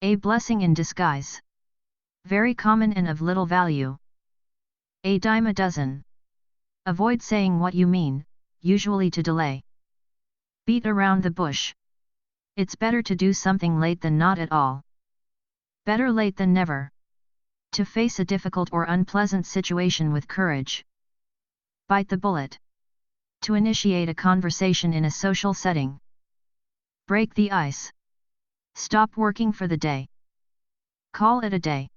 A blessing in disguise. Very common and of little value. A dime a dozen. Avoid saying what you mean, usually to delay. Beat around the bush. It's better to do something late than not at all. Better late than never. To face a difficult or unpleasant situation with courage. Bite the bullet. To initiate a conversation in a social setting. Break the ice. Stop working for the day. Call it a day.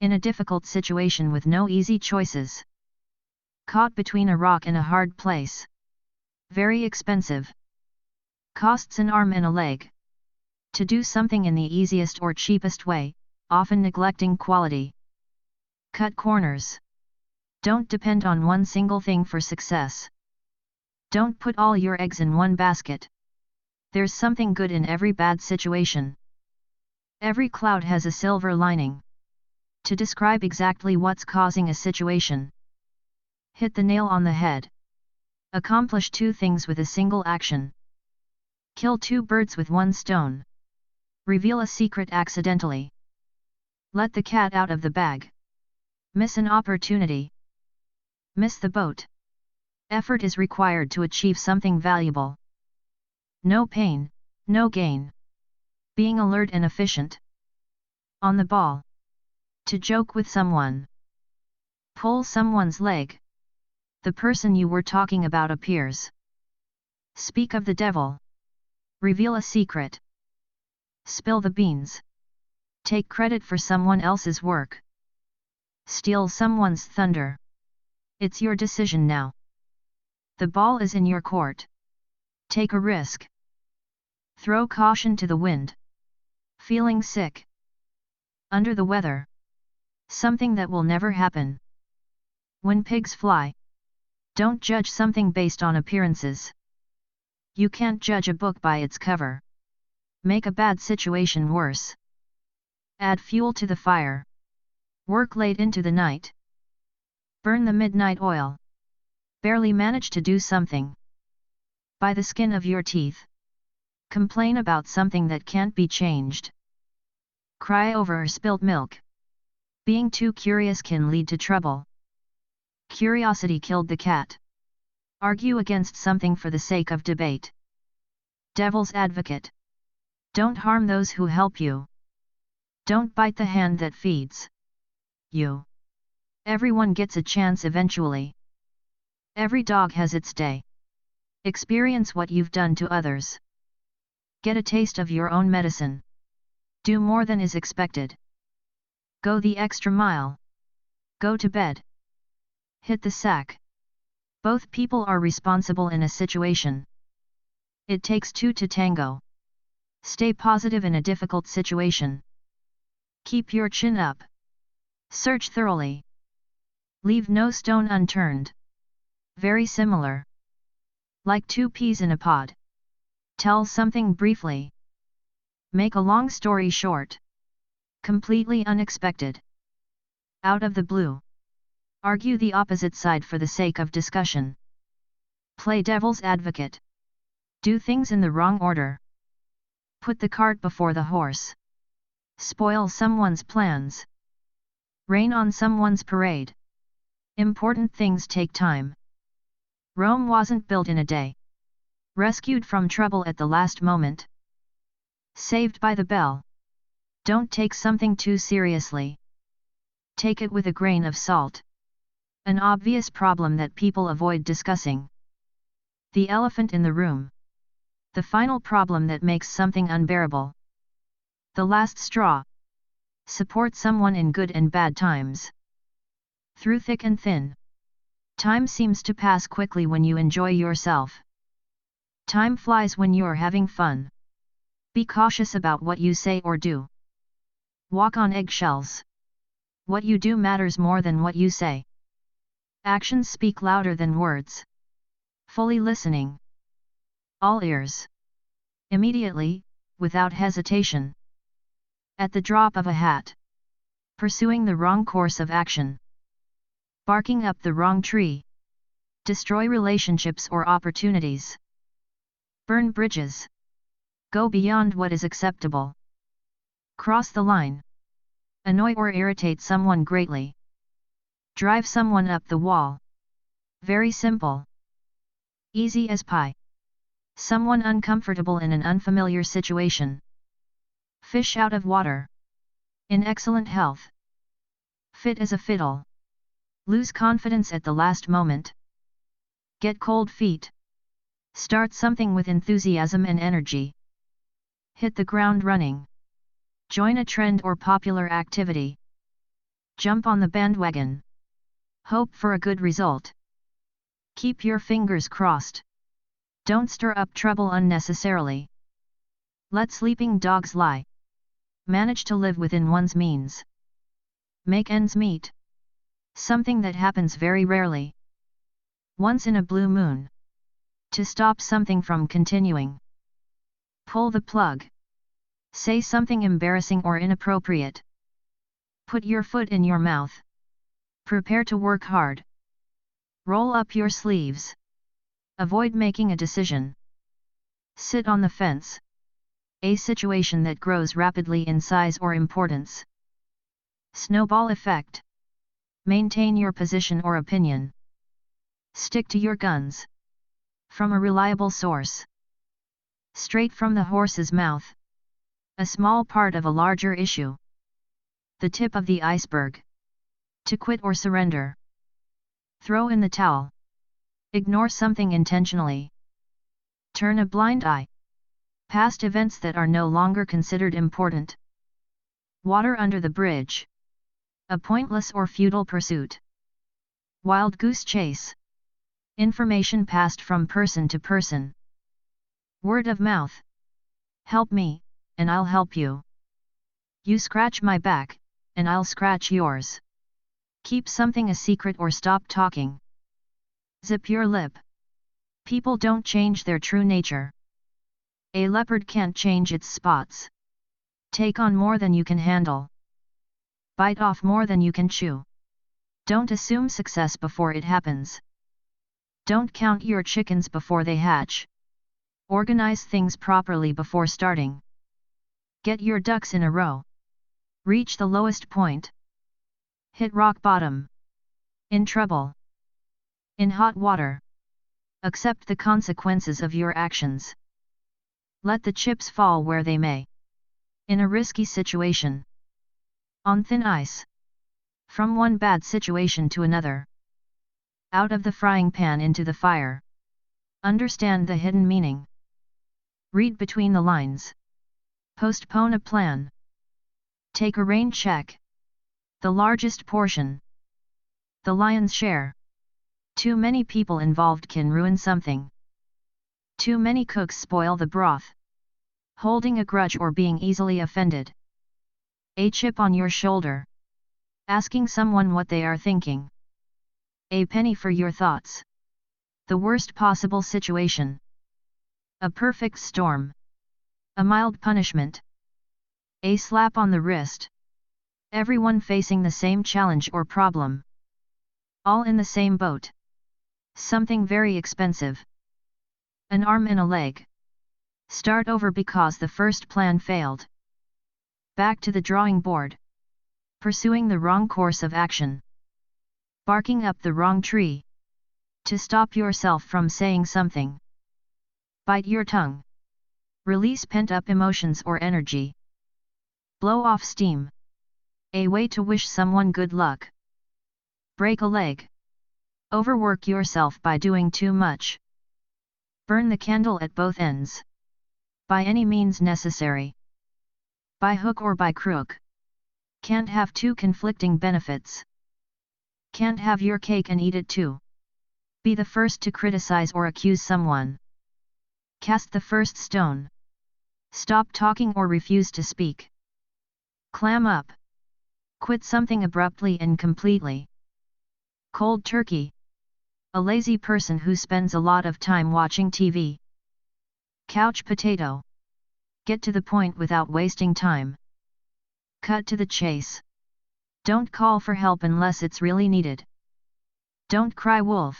In a difficult situation with no easy choices. Caught between a rock and a hard place. Very expensive. Costs an arm and a leg. To do something in the easiest or cheapest way, often neglecting quality. Cut corners. Don't depend on one single thing for success. Don't put all your eggs in one basket. There's something good in every bad situation. Every cloud has a silver lining. To describe exactly what's causing a situation. Hit the nail on the head. Accomplish two things with a single action. Kill two birds with one stone. Reveal a secret accidentally. Let the cat out of the bag. Miss an opportunity. Miss the boat. Effort is required to achieve something valuable. No pain, no gain. Being alert and efficient. On the ball. To joke with someone. Pull someone's leg. The person you were talking about appears. Speak of the devil. Reveal a secret. Spill the beans. Take credit for someone else's work. Steal someone's thunder. It's your decision now. The ball is in your court. Take a risk. Throw caution to the wind. Feeling sick. Under the weather. Something that will never happen. When pigs fly. Don't judge something based on appearances. You can't judge a book by its cover. Make a bad situation worse. Add fuel to the fire. Work late into the night. Burn the midnight oil. Barely manage to do something. By the skin of your teeth. Complain about something that can't be changed. Cry over spilt milk. Being too curious can lead to trouble. Curiosity killed the cat. Argue against something for the sake of debate. Devil's advocate. Don't harm those who help you. Don't bite the hand that feeds you. Everyone gets a chance eventually. Every dog has its day. Experience what you've done to others. Get a taste of your own medicine. Do more than is expected. Go the extra mile. Go to bed. Hit the sack. Both people are responsible in a situation. It takes two to tango. Stay positive in a difficult situation. Keep your chin up. Search thoroughly. Leave no stone unturned. Very similar. Like two peas in a pod. Tell something briefly. Make a long story short. Completely unexpected. Out of the blue. Argue the opposite side for the sake of discussion. Play devil's advocate. Do things in the wrong order. Put the cart before the horse. Spoil someone's plans. Rain on someone's parade. Important things take time. Rome wasn't built in a day. Rescued from trouble at the last moment. Saved by the bell. Don't take something too seriously. Take it with a grain of salt. An obvious problem that people avoid discussing. The elephant in the room. The final problem that makes something unbearable. The last straw. Support someone in good and bad times. Through thick and thin. Time seems to pass quickly when you enjoy yourself. Time flies when you're having fun. Be cautious about what you say or do. Walk on eggshells. What you do matters more than what you say. Actions speak louder than words. Fully listening. All ears. Immediately, without hesitation. At the drop of a hat. Pursuing the wrong course of action. Barking up the wrong tree. Destroy relationships or opportunities. Burn bridges. Go beyond what is acceptable. Cross the line. Annoy or irritate someone greatly. Drive someone up the wall. Very simple. Easy as pie. Someone uncomfortable in an unfamiliar situation. Fish out of water. In excellent health. Fit as a fiddle. Lose confidence at the last moment. Get cold feet. Start something with enthusiasm and energy. Hit the ground running. Join a trend or popular activity. Jump on the bandwagon. Hope for a good result. Keep your fingers crossed. Don't stir up trouble unnecessarily. Let sleeping dogs lie. Manage to live within one's means. Make ends meet. Something that happens very rarely. Once in a blue moon. To stop something from continuing. Pull the plug. Say something embarrassing or inappropriate. Put your foot in your mouth. Prepare to work hard. Roll up your sleeves. Avoid making a decision. Sit on the fence. A situation that grows rapidly in size or importance. Snowball effect. Maintain your position or opinion. Stick to your guns. From a reliable source. Straight from the horse's mouth. A small part of a larger issue. The tip of the iceberg. To quit or surrender. Throw in the towel. Ignore something intentionally. Turn a blind eye. Past events that are no longer considered important. Water under the bridge. A pointless or futile pursuit. Wild goose chase. Information passed from person to person. Word of mouth. Help me, and I'll help you. You scratch my back, and I'll scratch yours. Keep something a secret or stop talking. Zip your lip. People don't change their true nature. A leopard can't change its spots. Take on more than you can handle. Bite off more than you can chew. Don't assume success before it happens. Don't count your chickens before they hatch. Organize things properly before starting. Get your ducks in a row. Reach the lowest point. Hit rock bottom. In trouble. In hot water. Accept the consequences of your actions. Let the chips fall where they may. In a risky situation. On thin ice. From one bad situation to another. Out of the frying pan into the fire. Understand the hidden meaning. Read between the lines. Postpone a plan. Take a rain check. The largest portion. The lion's share. Too many people involved can ruin something. Too many cooks spoil the broth. Holding a grudge or being easily offended. A chip on your shoulder. Asking someone what they are thinking. A penny for your thoughts. The worst possible situation. A perfect storm. A mild punishment. A slap on the wrist. Everyone facing the same challenge or problem. All in the same boat. Something very expensive. An arm and a leg. Start over because the first plan failed. Back to the drawing board. Pursuing the wrong course of action. Barking up the wrong tree. To stop yourself from saying something. Bite your tongue. Release pent-up emotions or energy. Blow off steam. A way to wish someone good luck. Break a leg. Overwork yourself by doing too much. Burn the candle at both ends. By any means necessary. By hook or by crook. Can't have two conflicting benefits. Can't have your cake and eat it too. Be the first to criticize or accuse someone. Cast the first stone. Stop talking or refuse to speak. Clam up. Quit something abruptly and completely. Cold turkey. A lazy person who spends a lot of time watching TV. Couch potato. Get to the point without wasting time. Cut to the chase. Don't call for help unless it's really needed. Don't cry wolf.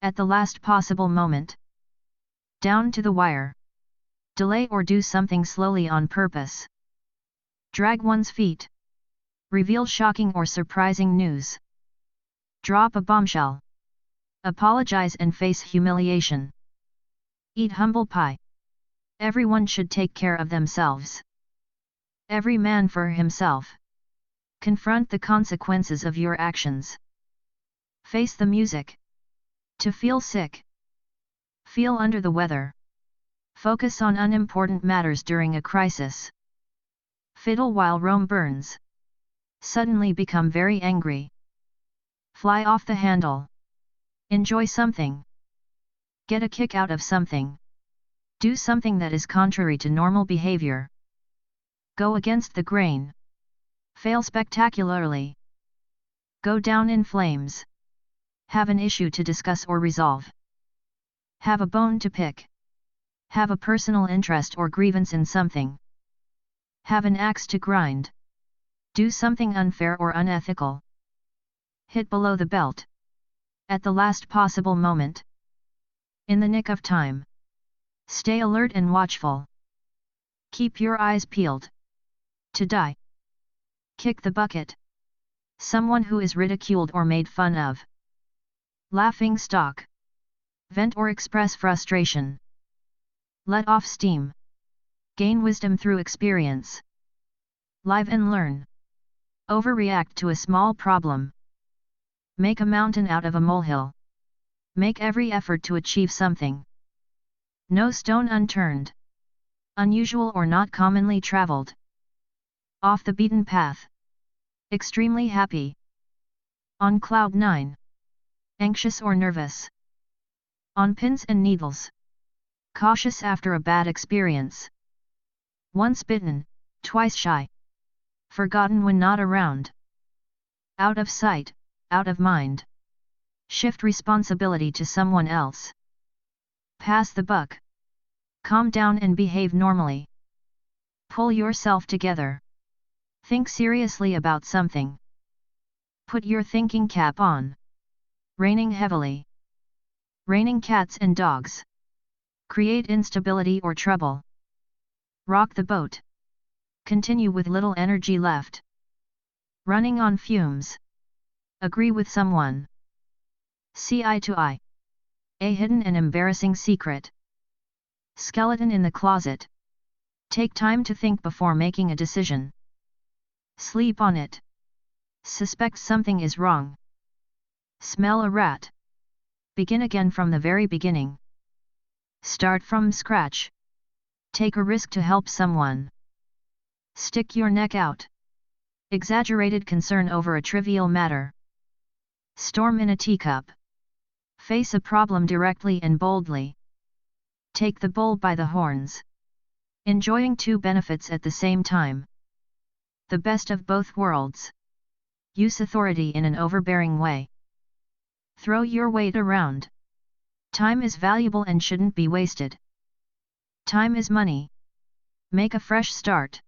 At the last possible moment. Down to the wire. Delay or do something slowly on purpose. Drag one's feet. Reveal shocking or surprising news. Drop a bombshell. Apologize and face humiliation. Eat humble pie. Everyone should take care of themselves. Every man for himself. Confront the consequences of your actions. Face the music. To feel sick. Feel under the weather. Focus on unimportant matters during a crisis. Fiddle while Rome burns. Suddenly become very angry. Fly off the handle. Enjoy something. Get a kick out of something. Do something that is contrary to normal behavior. Go against the grain. Fail spectacularly. Go down in flames. Have an issue to discuss or resolve. Have a bone to pick. Have a personal interest or grievance in something. Have an axe to grind. Do something unfair or unethical. Hit below the belt. At the last possible moment. In the nick of time. Stay alert and watchful. Keep your eyes peeled. To die. Kick the bucket. Someone who is ridiculed or made fun of. Laughing stock. Vent or express frustration. Let off steam. Gain wisdom through experience. Live and learn. Overreact to a small problem. Make a mountain out of a molehill. Make every effort to achieve something. No stone unturned. Unusual or not commonly traveled. Off the beaten path. Extremely happy. On cloud 9. Anxious or nervous. On pins and needles. Cautious after a bad experience. Once bitten, twice shy. Forgotten when not around. Out of sight, out of mind. Shift responsibility to someone else. Pass the buck. Calm down and behave normally. Pull yourself together. Think seriously about something. Put your thinking cap on. Raining heavily. Raining cats and dogs. Create instability or trouble. Rock the boat. Continue with little energy left. Running on fumes. Agree with someone. See eye to eye. A hidden and embarrassing secret. Skeleton in the closet. Take time to think before making a decision. Sleep on it. Suspect something is wrong. Smell a rat. Begin again from the very beginning. Start from scratch. Take a risk to help someone. Stick your neck out. Exaggerated concern over a trivial matter. Storm in a teacup. Face a problem directly and boldly. Take the bull by the horns. Enjoying two benefits at the same time. The best of both worlds. Use authority in an overbearing way. Throw your weight around. Time is valuable and shouldn't be wasted. Time is money. Make a fresh start.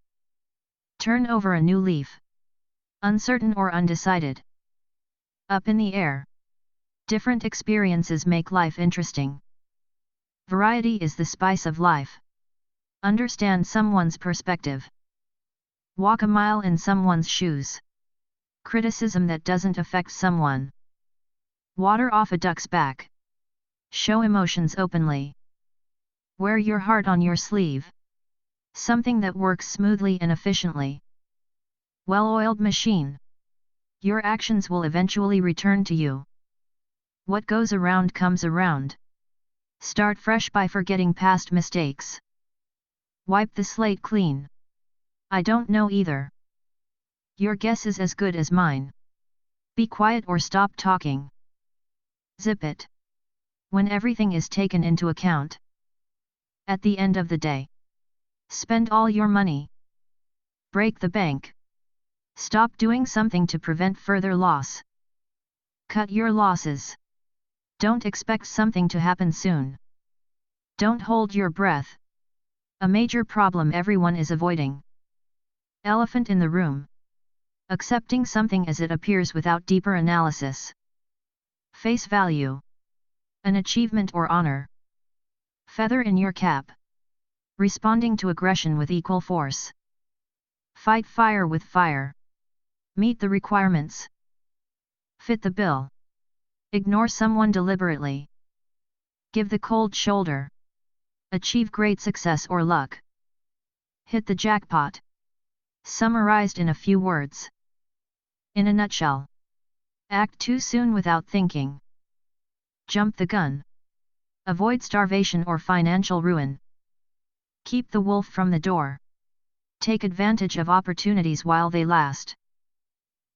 Turn over a new leaf. Uncertain or undecided. Up in the air. Different experiences make life interesting. Variety is the spice of life. Understand someone's perspective. Walk a mile in someone's shoes. Criticism that doesn't affect someone. Water off a duck's back. Show emotions openly. Wear your heart on your sleeve. Something that works smoothly and efficiently. Well-oiled machine. Your actions will eventually return to you. What goes around comes around. Start fresh by forgetting past mistakes. Wipe the slate clean. I don't know either. Your guess is as good as mine. Be quiet or stop talking. Zip it. When everything is taken into account. At the end of the day. Spend all your money. Break the bank. Stop doing something to prevent further loss. Cut your losses. Don't expect something to happen soon. Don't hold your breath. A major problem everyone is avoiding. Elephant in the room. Accepting something as it appears without deeper analysis. Face value. An achievement or honor. Feather in your cap. Responding to aggression with equal force. Fight fire with fire. Meet the requirements. Fit the bill. Ignore someone deliberately. Give the cold shoulder. Achieve great success or luck. Hit the jackpot. Summarized in a few words. In a nutshell. Act too soon without thinking. Jump the gun. Avoid starvation or financial ruin. Keep the wolf from the door. Take advantage of opportunities while they last.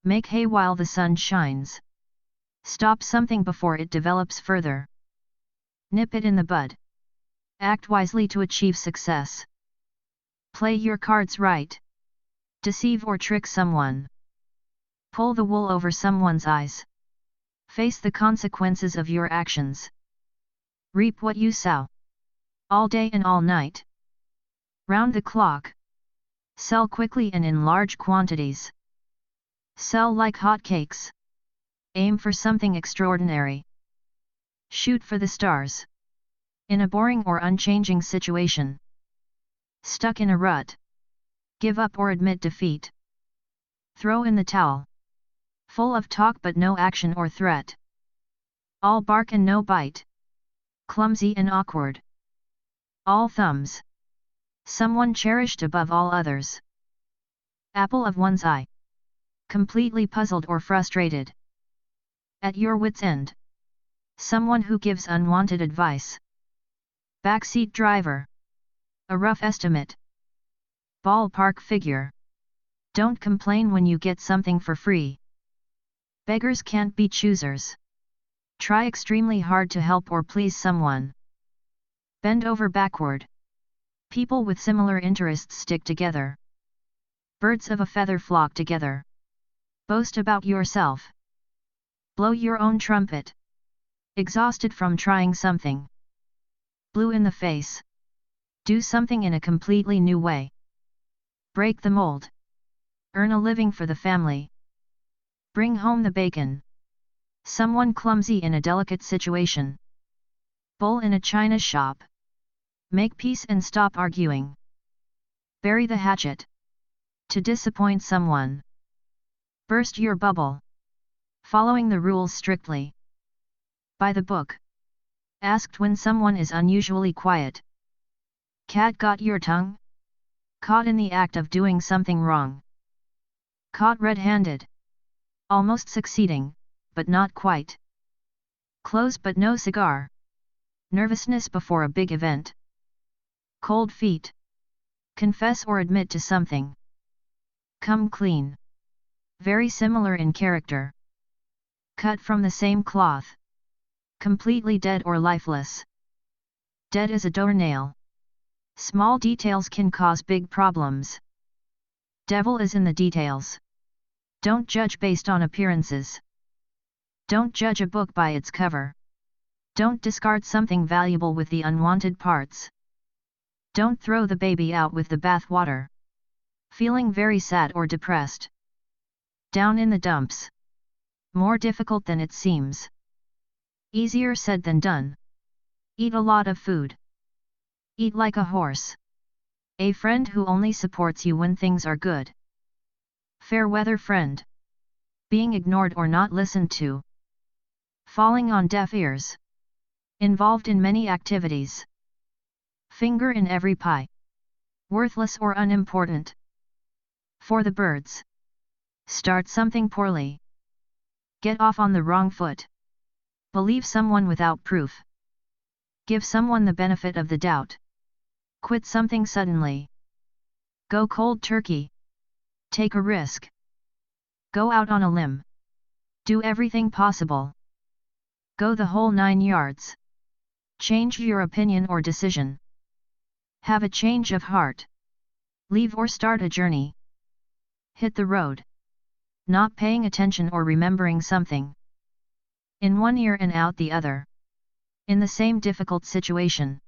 Make hay while the sun shines. Stop something before it develops further. Nip it in the bud. Act wisely to achieve success. Play your cards right. Deceive or trick someone. Pull the wool over someone's eyes. Face the consequences of your actions. Reap what you sow. All day and all night. Round the clock. Sell quickly and in large quantities. Sell like hotcakes. Aim for something extraordinary. Shoot for the stars. In a boring or unchanging situation. Stuck in a rut. Give up or admit defeat. Throw in the towel. Full of talk but no action or threat. All bark and no bite. Clumsy and awkward. All thumbs. Someone cherished above all others. Apple of one's eye. Completely puzzled or frustrated. At your wit's end. Someone who gives unwanted advice. Backseat driver. A rough estimate. Ballpark figure. Don't complain when you get something for free. Beggars can't be choosers. Try extremely hard to help or please someone. Bend over backward. People with similar interests stick together. Birds of a feather flock together. Boast about yourself. Blow your own trumpet. Exhausted from trying something. Blue in the face. Do something in a completely new way. Break the mold. Earn a living for the family. Bring home the bacon. Someone clumsy in a delicate situation. Bull in a china shop. Make peace and stop arguing. Bury the hatchet. To disappoint someone. Burst your bubble. Following the rules strictly. By the book. Asked when someone is unusually quiet. Cat got your tongue? Caught in the act of doing something wrong. Caught red-handed. Almost succeeding, but not quite. Close but no cigar. Nervousness before a big event. Cold feet. Confess or admit to something. Come clean. Very similar in character. Cut from the same cloth. Completely dead or lifeless. Dead as a doornail. Small details can cause big problems. Devil is in the details. Don't judge based on appearances. Don't judge a book by its cover. Don't discard something valuable with the unwanted parts. Don't throw the baby out with the bathwater. Feeling very sad or depressed. Down in the dumps. More difficult than it seems. Easier said than done. Eat a lot of food. Eat like a horse. A friend who only supports you when things are good. Fair weather friend. Being ignored or not listened to. Falling on deaf ears. Involved in many activities. Finger in every pie. Worthless or unimportant. For the birds. Start something poorly. Get off on the wrong foot. Believe someone without proof. Give someone the benefit of the doubt. Quit something suddenly. Go cold turkey. Take a risk. Go out on a limb. Do everything possible. Go the whole 9 yards. Change your opinion or decision. Have a change of heart. Leave or start a journey. Hit the road. Not paying attention or remembering something. In one ear and out the other. In the same difficult situation.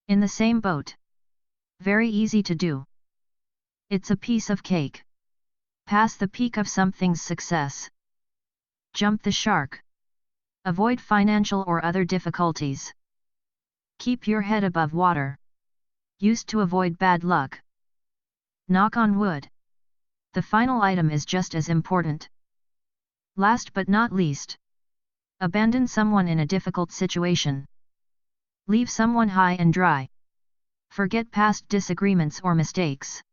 In the same boat. Very easy to do. It's a piece of cake. Pass the peak of something's success. Jump the shark. Avoid financial or other difficulties. Keep your head above water. Used to avoid bad luck. Knock on wood. The final item is just as important. Last but not least. Abandon someone in a difficult situation. Leave someone high and dry. Forget past disagreements or mistakes.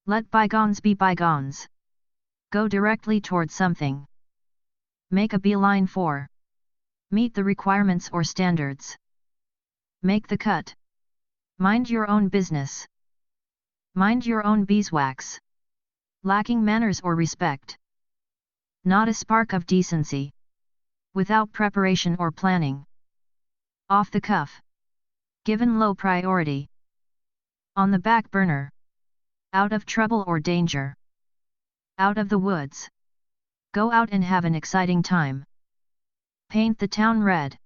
Let bygones be bygones. Go directly towards something. Make a beeline for. Meet the requirements or standards. Make the cut. Mind your own business. Mind your own beeswax. Lacking manners or respect. Not a spark of decency. Without preparation or planning. Off the cuff. Given low priority. On the back burner. Out of trouble or danger. Out of the woods. Go out and have an exciting time. Paint the town red.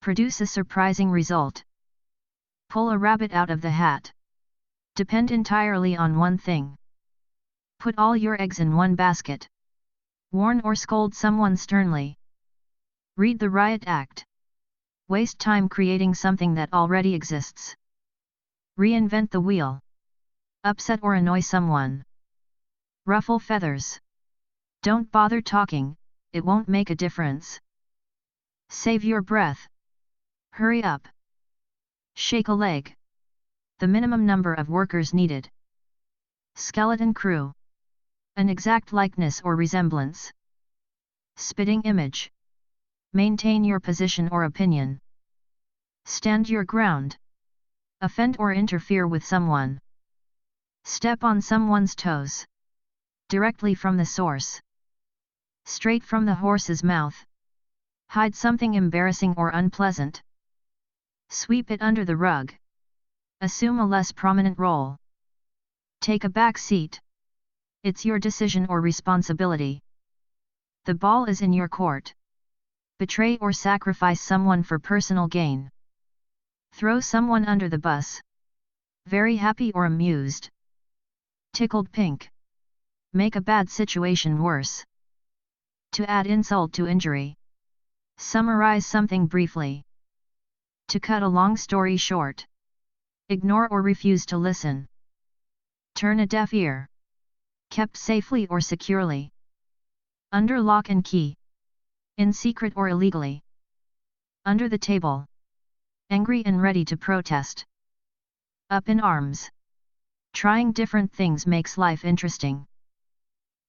Produce a surprising result. Pull a rabbit out of the hat. Depend entirely on one thing. Put all your eggs in one basket. Warn or scold someone sternly. Read the riot act. Waste time creating something that already exists. Reinvent the wheel. Upset or annoy someone. Ruffle feathers. Don't bother talking, it won't make a difference. Save your breath. Hurry up. Shake a leg. The minimum number of workers needed. Skeleton crew. An exact likeness or resemblance. Spitting image. Maintain your position or opinion. Stand your ground. Offend or interfere with someone. Step on someone's toes. Directly from the source. Straight from the horse's mouth. Hide something embarrassing or unpleasant. Sweep it under the rug. Assume a less prominent role. Take a back seat. It's your decision or responsibility. The ball is in your court. Betray or sacrifice someone for personal gain. Throw someone under the bus. Very happy or amused. Tickled pink. Make a bad situation worse. To add insult to injury. Summarize something briefly. To cut a long story short. Ignore or refuse to listen. Turn a deaf ear. Kept safely or securely. Under lock and key. In secret or illegally. Under the table. Angry and ready to protest. Up in arms. Trying different things makes life interesting.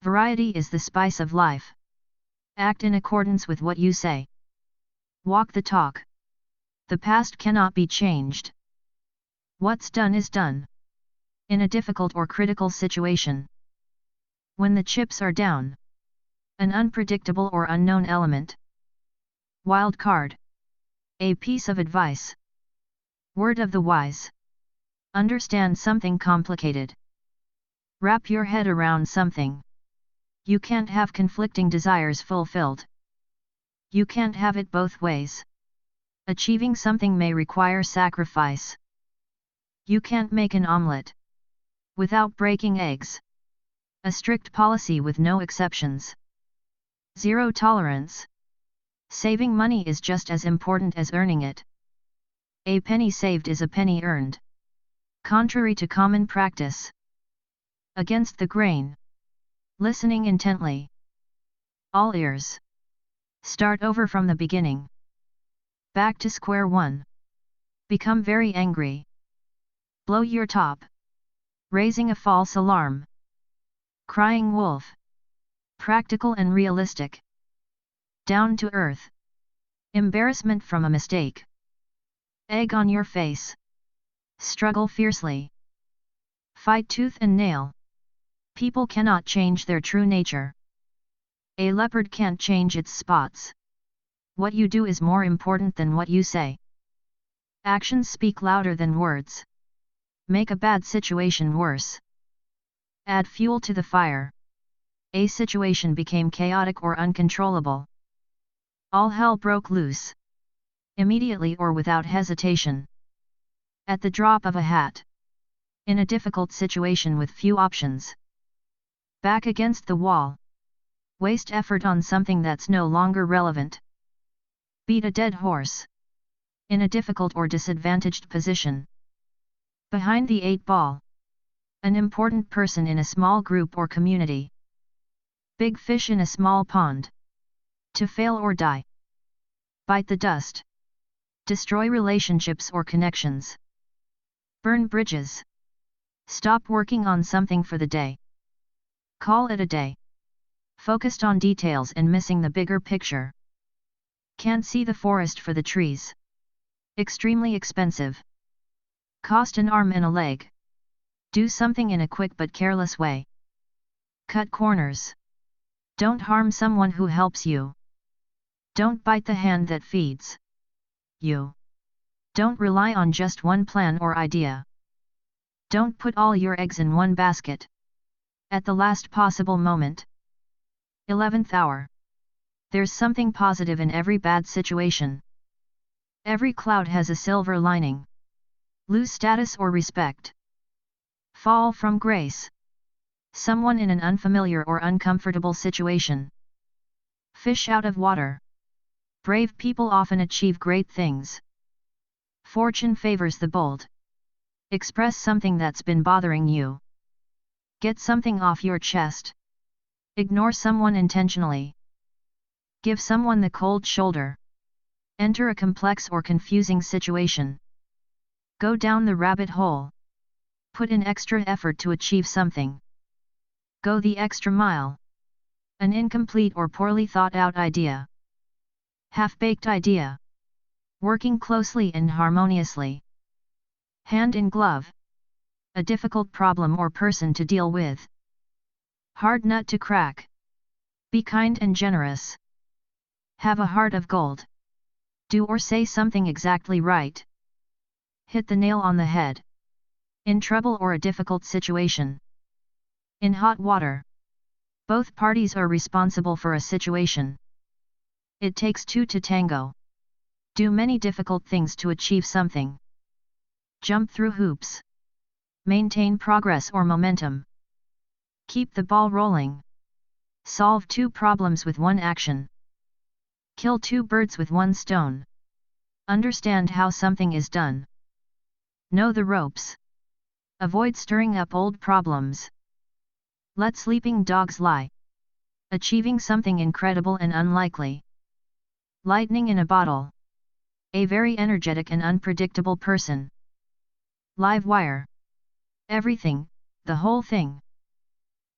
Variety is the spice of life. Act in accordance with what you say. Walk the talk. The past cannot be changed. What's done is done. In a difficult or critical situation. When the chips are down. An unpredictable or unknown element. Wild card. A piece of advice. Word of the wise. Understand something complicated. Wrap your head around something. You can't have conflicting desires fulfilled. You can't have it both ways. Achieving something may require sacrifice. You can't make an omelette without breaking eggs. A strict policy with no exceptions. Zero tolerance. Saving money is just as important as earning it. A penny saved is a penny earned. Contrary to common practice. Against the grain. Listening intently. All ears. Start over from the beginning. Back to square one. Become very angry. Blow your top. Raising a false alarm. Crying wolf. Practical and realistic. Down to earth. Embarrassment from a mistake. Egg on your face. Struggle fiercely. Fight tooth and nail. People cannot change their true nature. A leopard can't change its spots. What you do is more important than what you say. Actions speak louder than words. Make a bad situation worse. Add fuel to the fire. A situation became chaotic or uncontrollable. All hell broke loose. Immediately or without hesitation. At the drop of a hat. In a difficult situation with few options. Back against the wall. Waste effort on something that's no longer relevant. Beat a dead horse. In a difficult or disadvantaged position. Behind the eight ball. An important person in a small group or community. Big fish in a small pond. To fail or die. Bite the dust. Destroy relationships or connections. Burn bridges. Stop working on something for the day. Call it a day. Focused on details and missing the bigger picture. Can't see the forest for the trees. Extremely expensive. Cost an arm and a leg. Do something in a quick but careless way. Cut corners. Don't harm someone who helps you. Don't bite the hand that feeds you. Don't rely on just one plan or idea. Don't put all your eggs in one basket. At the last possible moment. 11th hour. There's something positive in every bad situation. Every cloud has a silver lining. Lose status or respect. Fall from grace. Someone in an unfamiliar or uncomfortable situation. Fish out of water. Brave people often achieve great things. Fortune favors the bold. Express something that's been bothering you. Get something off your chest. Ignore someone intentionally. Give someone the cold shoulder. Enter a complex or confusing situation. Go down the rabbit hole. Put in extra effort to achieve something. Go the extra mile. An incomplete or poorly thought out idea. Half-baked idea. Working closely and harmoniously. Hand in glove. A difficult problem or person to deal with. Hard nut to crack. Be kind and generous. Have a heart of gold. Do or say something exactly right. Hit the nail on the head. In trouble or a difficult situation. In hot water. Both parties are responsible for a situation. It takes two to tango. Do many difficult things to achieve something. Jump through hoops. Maintain progress or momentum. Keep the ball rolling. Solve two problems with one action. Kill two birds with one stone. Understand how something is done. Know the ropes. Avoid stirring up old problems. Let sleeping dogs lie. Achieving something incredible and unlikely. Lightning in a bottle. A very energetic and unpredictable person. Live wire. Everything, the whole thing.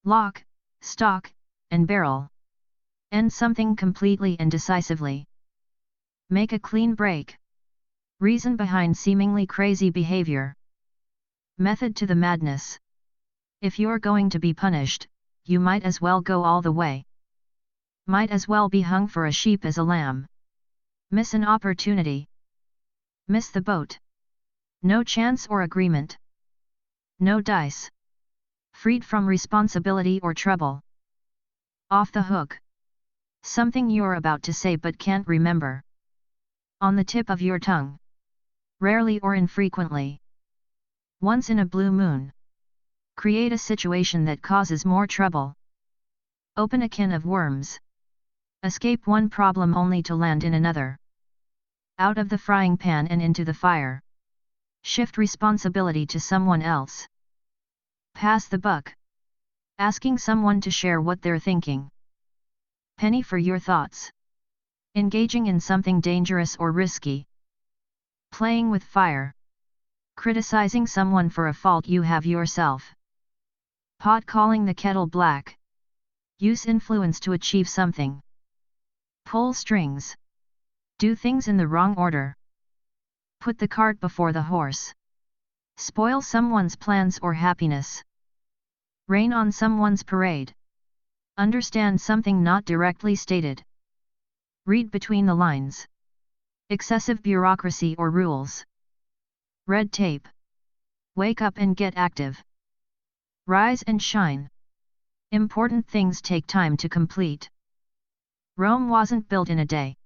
Lock, stock, and barrel. End something completely and decisively. Make a clean break. Reason behind seemingly crazy behavior. Method to the madness. If you're going to be punished, you might as well go all the way. Might as well be hung for a sheep as a lamb. Miss an opportunity. Miss the boat. No chance or agreement. No dice. Freed from responsibility or trouble. Off the hook. Something you're about to say but can't remember. On the tip of your tongue. Rarely or infrequently. Once in a blue moon. Create a situation that causes more trouble. Open a can of worms. Escape one problem only to land in another. Out of the frying pan and into the fire. Shift responsibility to someone else. Pass the buck. Asking someone to share what they're thinking. Penny for your thoughts. Engaging in something dangerous or risky. Playing with fire. Criticizing someone for a fault you have yourself. Pot calling the kettle black. Use influence to achieve something. Pull strings. Do things in the wrong order. Put the cart before the horse. Spoil someone's plans or happiness. Rain on someone's parade. Understand something not directly stated. Read between the lines. Excessive bureaucracy or rules. Red tape. Wake up and get active. Rise and shine. Important things take time to complete. Rome wasn't built in a day.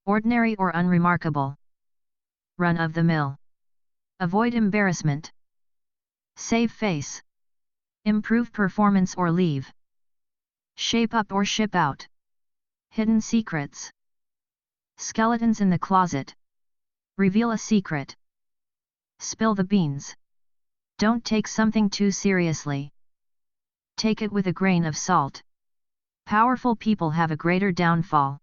Ordinary or unremarkable. Run of the mill. Avoid embarrassment. Save face. Improve performance or leave. Shape up or ship out. Hidden secrets. Skeletons in the closet. Reveal a secret. Spill the beans. Don't take something too seriously. Take it with a grain of salt. Powerful people have a greater downfall.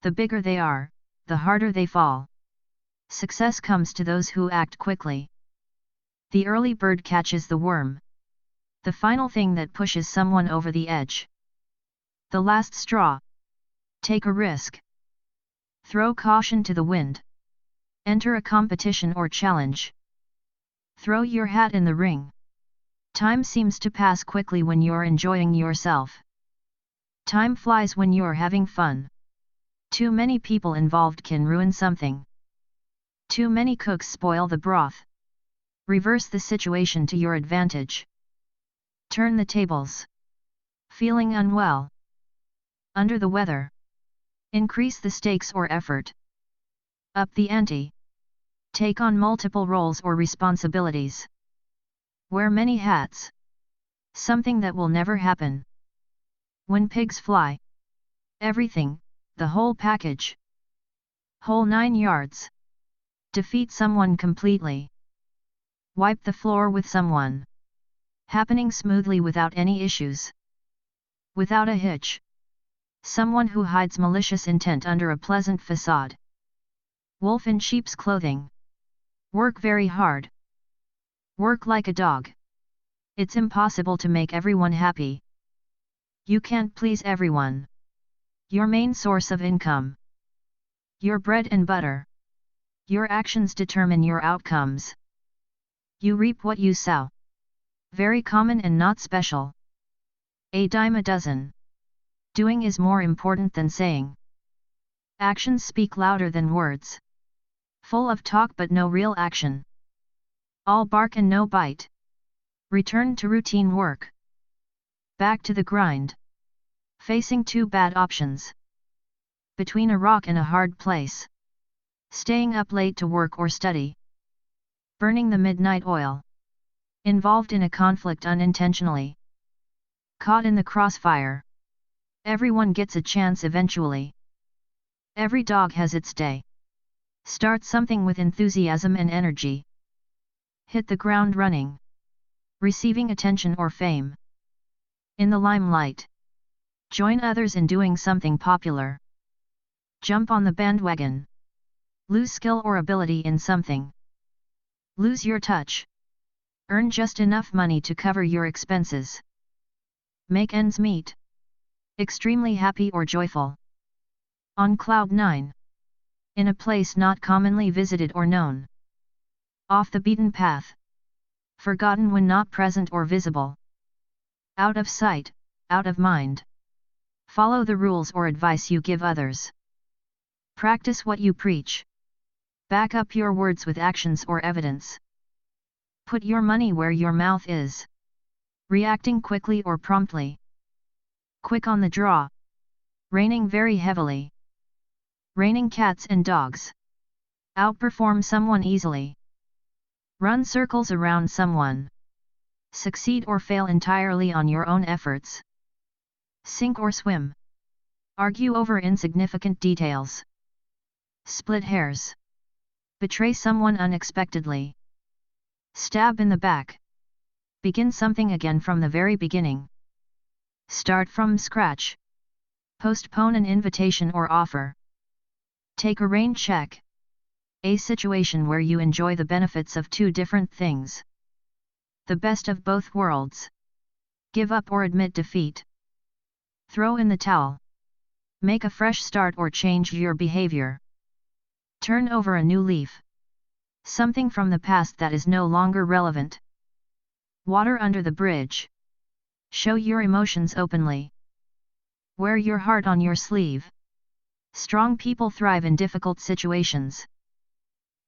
The bigger they are, the harder they fall. Success comes to those who act quickly. The early bird catches the worm. The final thing that pushes someone over the edge. The last straw. Take a risk. Throw caution to the wind. Enter a competition or challenge. Throw your hat in the ring. Time seems to pass quickly when you're enjoying yourself. Time flies when you're having fun. Too many people involved can ruin something. Too many cooks spoil the broth. Reverse the situation to your advantage. Turn the tables. Feeling unwell. Under the weather. Increase the stakes or effort. Up the ante. Take on multiple roles or responsibilities. Wear many hats. Something that will never happen. When pigs fly. Everything, the whole package. Whole 9 yards. Defeat someone completely. Wipe the floor with someone. Happening smoothly without any issues. Without a hitch. Someone who hides malicious intent under a pleasant facade. Wolf in sheep's clothing. Work very hard. Work like a dog. It's impossible to make everyone happy. You can't please everyone. Your main source of income. Your bread and butter. Your actions determine your outcomes. You reap what you sow. Very common and not special. A dime a dozen. Doing is more important than saying. Actions speak louder than words. Full of talk but no real action. All bark and no bite. Return to routine work. Back to the grind. Facing 2 bad options. Between a rock and a hard place. Staying up late to work or study. Burning the midnight oil. Involved in a conflict unintentionally. Caught in the crossfire. Everyone gets a chance eventually. Every dog has its day. Start something with enthusiasm and energy. Hit the ground running. Receiving attention or fame. In the limelight. Join others in doing something popular. Jump on the bandwagon. Lose skill or ability in something. Lose your touch. Earn just enough money to cover your expenses. Make ends meet. Extremely happy or joyful. On cloud 9. In a place not commonly visited or known. Off the beaten path. Forgotten when not present or visible. Out of sight, out of mind. Follow the rules or advice you give others. Practice what you preach. Back up your words with actions or evidence. Put your money where your mouth is. Reacting quickly or promptly. Quick on the draw. Raining very heavily. Raining cats and dogs. Outperform someone easily. Run circles around someone. Succeed or fail entirely on your own efforts. Sink or swim. Argue over insignificant details. Split hairs. Betray someone unexpectedly. Stab in the back. Begin something again from the very beginning. Start from scratch. Postpone an invitation or offer. Take a rain check. A situation where you enjoy the benefits of 2 different things. The best of both worlds. Give up or admit defeat. Throw in the towel. Make a fresh start or change your behavior. Turn over a new leaf. Something from the past that is no longer relevant. Water under the bridge. Show your emotions openly. Wear your heart on your sleeve. Strong people thrive in difficult situations.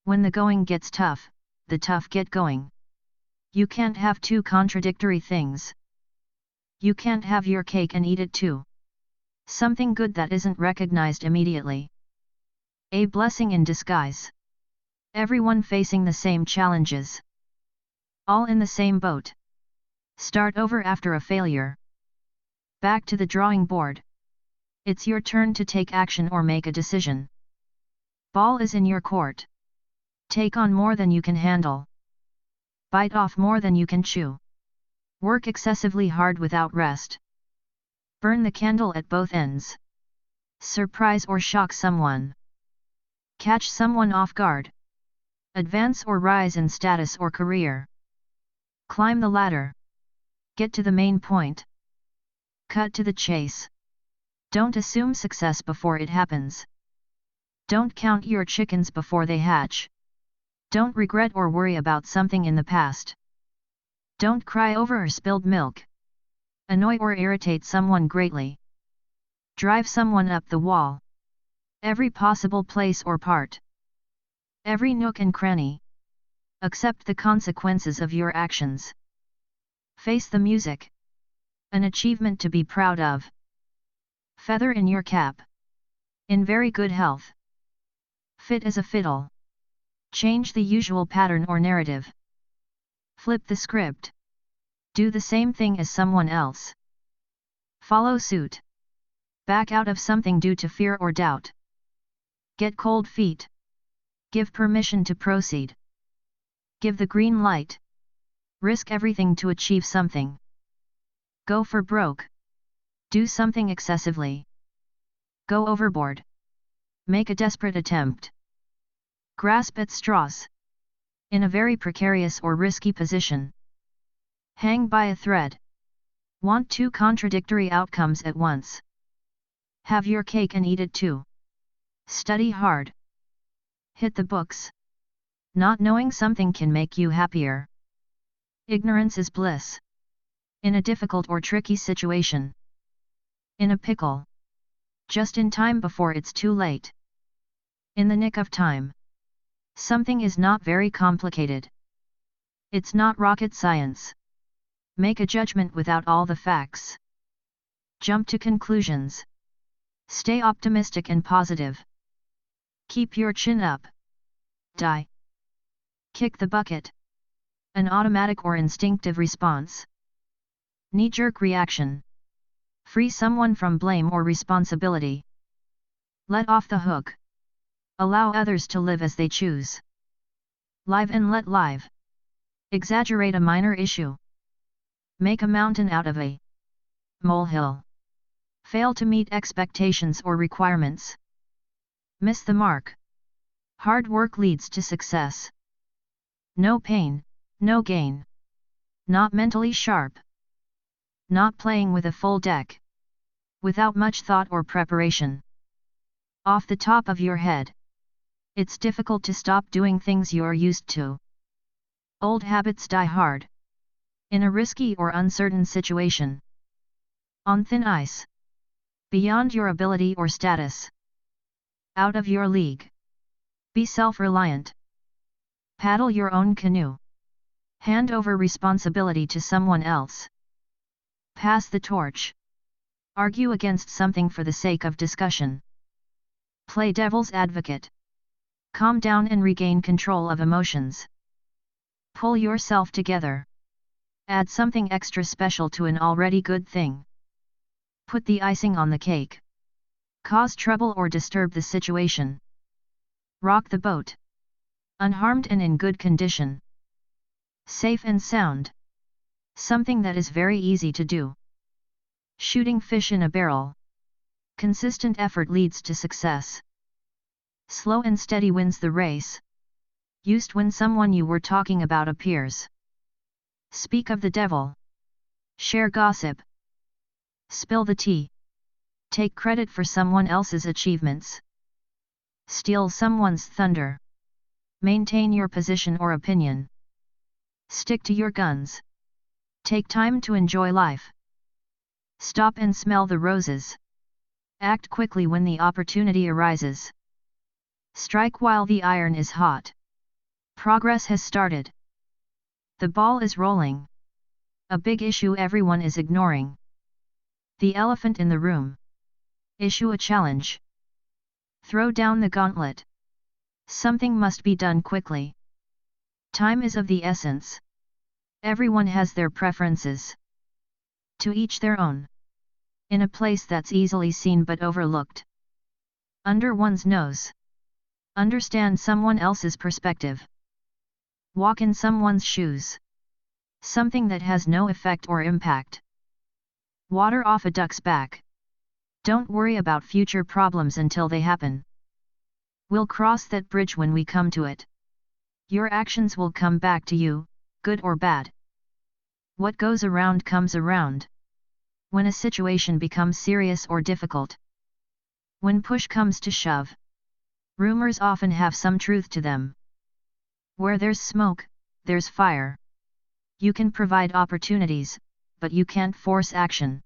When the going gets tough, the tough get going. You can't have 2 contradictory things. You can't have your cake and eat it too. Something good that isn't recognized immediately. A blessing in disguise. Everyone facing the same challenges. All in the same boat. Start over after a failure. Back to the drawing board. It's your turn to take action or make a decision. Ball is in your court. Take on more than you can handle. Bite off more than you can chew. Work excessively hard without rest. Burn the candle at both ends. Surprise or shock someone. Catch someone off guard. Advance or rise in status or career. Climb the ladder. Get to the main point. Cut to the chase. Don't assume success before it happens. Don't count your chickens before they hatch. Don't regret or worry about something in the past. Don't cry over spilled milk. Annoy or irritate someone greatly. Drive someone up the wall. Every possible place or part. Every nook and cranny. Accept the consequences of your actions. Face the music. An achievement to be proud of. Feather in your cap. In very good health. Fit as a fiddle. Change the usual pattern or narrative. Flip the script. Do the same thing as someone else. Follow suit. Back out of something due to fear or doubt. Get cold feet. Give permission to proceed. Give the green light. Risk everything to achieve something. Go for broke. Do something excessively. Go overboard. Make a desperate attempt. Grasp at straws. In a very precarious or risky position. Hang by a thread. Want two contradictory outcomes at once. Have your cake and eat it too. Study hard. Hit the books. Not knowing something can make you happier. Ignorance is bliss. In a difficult or tricky situation. In a pickle. Just in time before it's too late. In the nick of time. Something is not very complicated. It's not rocket science. Make a judgment without all the facts. Jump to conclusions. Stay optimistic and positive. Keep your chin up. Die. Kick the bucket. An automatic or instinctive response. Knee-jerk reaction. Free someone from blame or responsibility. Let off the hook. Allow others to live as they choose. Live and let live. Exaggerate a minor issue. Make a mountain out of a molehill. Fail to meet expectations or requirements. Miss the mark. Hard work leads to success. No pain, no gain. Not mentally sharp. Not playing with a full deck. Without much thought or preparation. Off the top of your head. It's difficult to stop doing things you're used to. Old habits die hard. In a risky or uncertain situation. On thin ice. Beyond your ability or status. Out of your league. Be self-reliant. Paddle your own canoe. Hand over responsibility to someone else. Pass the torch. Argue against something for the sake of discussion. Play devil's advocate. Calm down and regain control of emotions. Pull yourself together. Add something extra special to an already good thing. Put the icing on the cake. Cause trouble or disturb the situation. Rock the boat. Unharmed and in good condition. Safe and sound. Something that is very easy to do. Shooting fish in a barrel. Consistent effort leads to success. Slow and steady wins the race. Used when someone you were talking about appears. Speak of the devil. Share gossip. Spill the tea. Take credit for someone else's achievements. Steal someone's thunder. Maintain your position or opinion. Stick to your guns. Take time to enjoy life. Stop and smell the roses. Act quickly when the opportunity arises. Strike while the iron is hot. Progress has started. The ball is rolling. A big issue everyone is ignoring. The elephant in the room. Issue a challenge. Throw down the gauntlet. Something must be done quickly. Time is of the essence. Everyone has their preferences. To each their own. In a place that's easily seen but overlooked. Under one's nose. Understand someone else's perspective. Walk in someone's shoes. Something that has no effect or impact. Water off a duck's back. Don't worry about future problems until they happen. We'll cross that bridge when we come to it. Your actions will come back to you, good or bad. What goes around comes around. When a situation becomes serious or difficult. When push comes to shove. Rumors often have some truth to them. Where there's smoke, there's fire. You can provide opportunities, but you can't force action.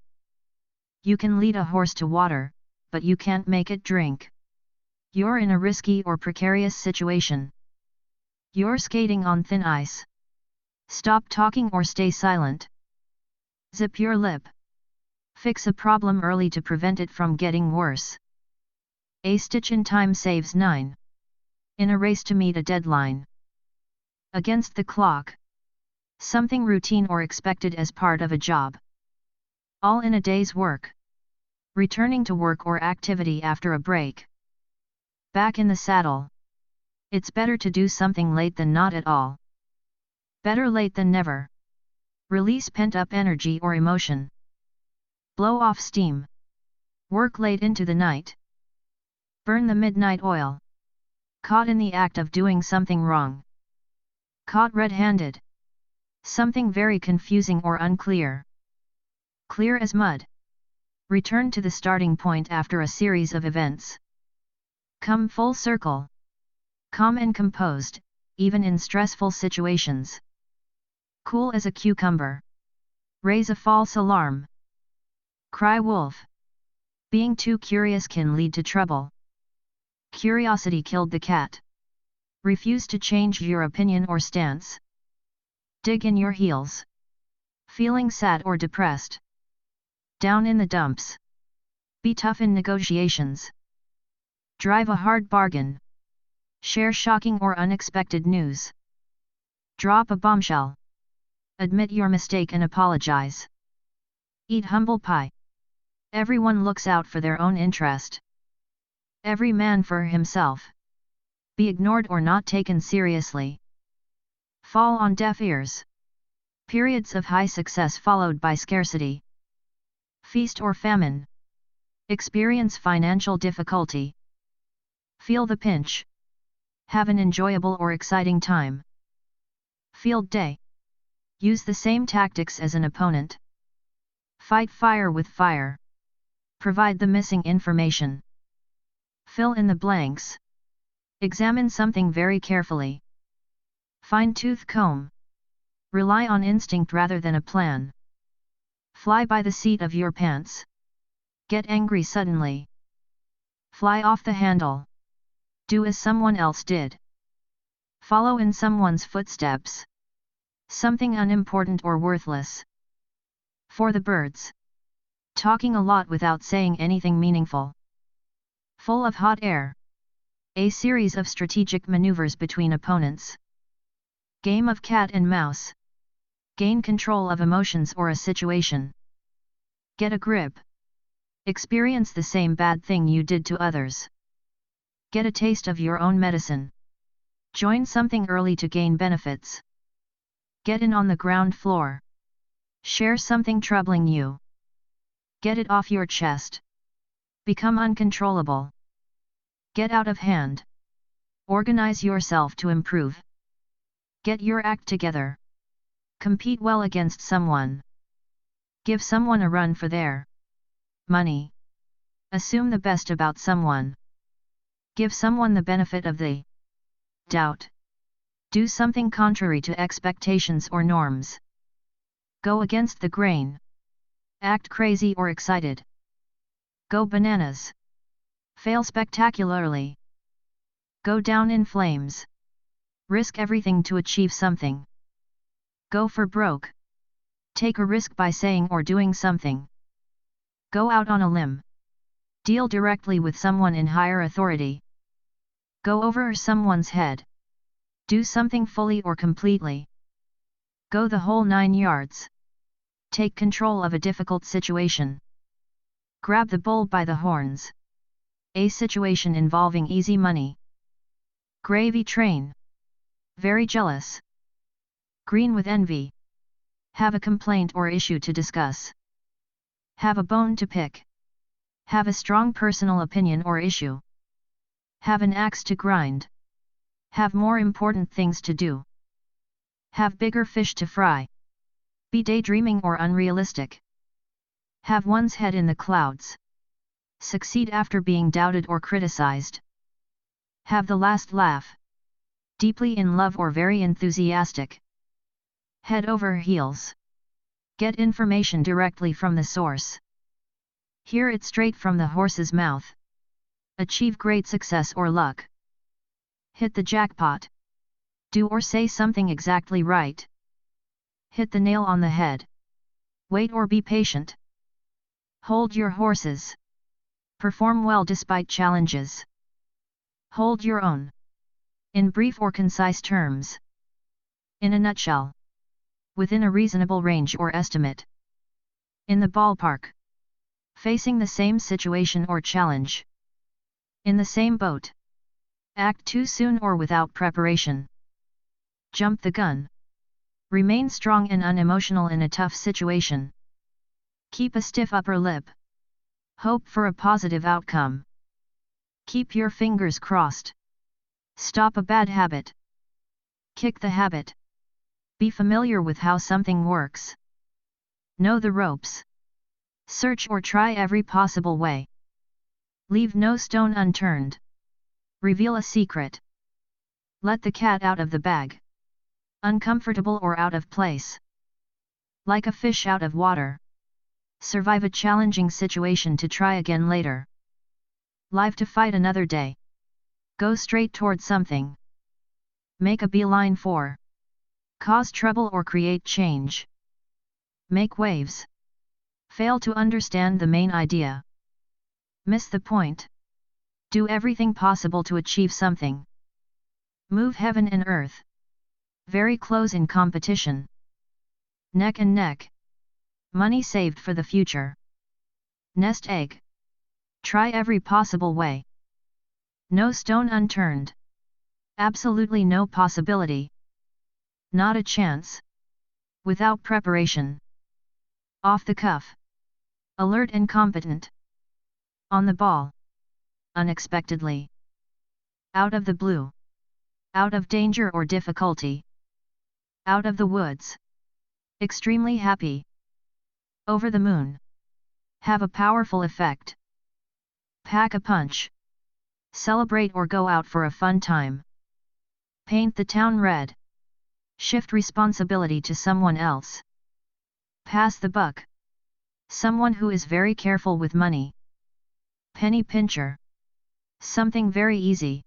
You can lead a horse to water, but you can't make it drink. You're in a risky or precarious situation. You're skating on thin ice. Stop talking or stay silent. Zip your lip. Fix a problem early to prevent it from getting worse. A stitch in time saves 9. In a race to meet a deadline. Against the clock. Something routine or expected as part of a job. All in a day's work. Returning to work or activity after a break. Back in the saddle. It's better to do something late than not at all. Better late than never. Release pent-up energy or emotion. Blow off steam. Work late into the night. Burn the midnight oil. Caught in the act of doing something wrong. Caught red-handed. Something very confusing or unclear. Clear as mud. Return to the starting point after a series of events. Come full circle. Calm and composed, even in stressful situations. Cool as a cucumber. Raise a false alarm. Cry wolf. Being too curious can lead to trouble. Curiosity killed the cat. Refuse to change your opinion or stance. Dig in your heels. Feeling sad or depressed. Down in the dumps. Be tough in negotiations. Drive a hard bargain. Share shocking or unexpected news. Drop a bombshell. Admit your mistake and apologize. Eat humble pie. Everyone looks out for their own interest. Every man for himself. Be ignored or not taken seriously. Fall on deaf ears. Periods of high success followed by scarcity. Feast or famine. Experience financial difficulty. Feel the pinch. Have an enjoyable or exciting time. Field day. Use the same tactics as an opponent. Fight fire with fire. Provide the missing information. Fill in the blanks. Examine something very carefully. Fine-tooth comb. Rely on instinct rather than a plan. Fly by the seat of your pants. Get angry suddenly. Fly off the handle. Do as someone else did. Follow in someone's footsteps. Something unimportant or worthless. For the birds. Talking a lot without saying anything meaningful. Full of hot air. A series of strategic maneuvers between opponents. Game of cat and mouse. Gain control of emotions or a situation. Get a grip. Experience the same bad thing you did to others. Get a taste of your own medicine. Join something early to gain benefits. Get in on the ground floor. Share something troubling you. Get it off your chest. Become uncontrollable. Get out of hand. Organize yourself to improve. Get your act together. Compete well against someone. Give someone a run for their money. Assume the best about someone. Give someone the benefit of the doubt. Do something contrary to expectations or norms. Go against the grain. Act crazy or excited. Go bananas. Fail spectacularly. Go down in flames. Risk everything to achieve something. Go for broke. Take a risk by saying or doing something. Go out on a limb. Deal directly with someone in higher authority. Go over someone's head. Do something fully or completely. Go the whole 9 yards. Take control of a difficult situation. Grab the bull by the horns. A situation involving easy money. Gravy train. Very jealous. Green with envy. Have a complaint or issue to discuss. Have a bone to pick. Have a strong personal opinion or issue. Have an axe to grind. Have more important things to do. Have bigger fish to fry. Be daydreaming or unrealistic. Have one's head in the clouds. Succeed after being doubted or criticized. Have the last laugh. Deeply in love or very enthusiastic. Head over heels. Get information directly from the source. Hear it straight from the horse's mouth. Achieve great success or luck. Hit the jackpot. Do or say something exactly right. Hit the nail on the head. Wait or be patient. Hold your horses. Perform well despite challenges. Hold your own. In brief or concise terms. In a nutshell. Within a reasonable range or estimate. In the ballpark. Facing the same situation or challenge. In the same boat. Act too soon or without preparation. Jump the gun. Remain strong and unemotional in a tough situation. Keep a stiff upper lip. Hope for a positive outcome. Keep your fingers crossed. Stop a bad habit. Kick the habit. Be familiar with how something works. Know the ropes. Search or try every possible way. Leave no stone unturned. Reveal a secret. Let the cat out of the bag. Uncomfortable or out of place. Like a fish out of water. Survive a challenging situation to try again later. Live to fight another day. Go straight toward something. Make a beeline for. Cause trouble or create change. Make waves. Fail to understand the main idea. Miss the point. Do everything possible to achieve something. Move heaven and earth. Very close in competition. Neck and neck. Money saved for the future. Nest egg. Try every possible way. No stone unturned. Absolutely no possibility. Not a chance. Without preparation. Off the cuff. Alert and competent. On the ball. Unexpectedly. Out of the blue. Out of danger or difficulty. Out of the woods. Extremely happy. Over the moon. Have a powerful effect. Pack a punch. Celebrate or go out for a fun time. Paint the town red. Shift responsibility to someone else. Pass the buck. Someone who is very careful with money. Penny pincher. Something very easy.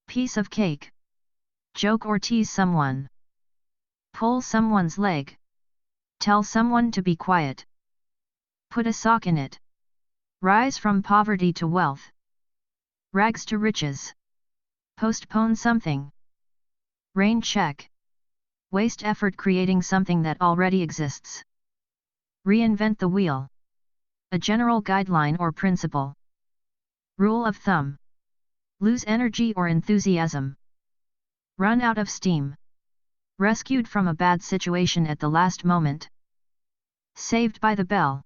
Piece of cake. Joke or tease someone. Pull someone's leg. Tell someone to be quiet. Put a sock in it. Rise from poverty to wealth. Rags to riches. Postpone something. Rain check. Waste effort creating something that already exists. Reinvent the wheel. A general guideline or principle. Rule of thumb. Lose energy or enthusiasm. Run out of steam. Rescued from a bad situation at the last moment. Saved by the bell.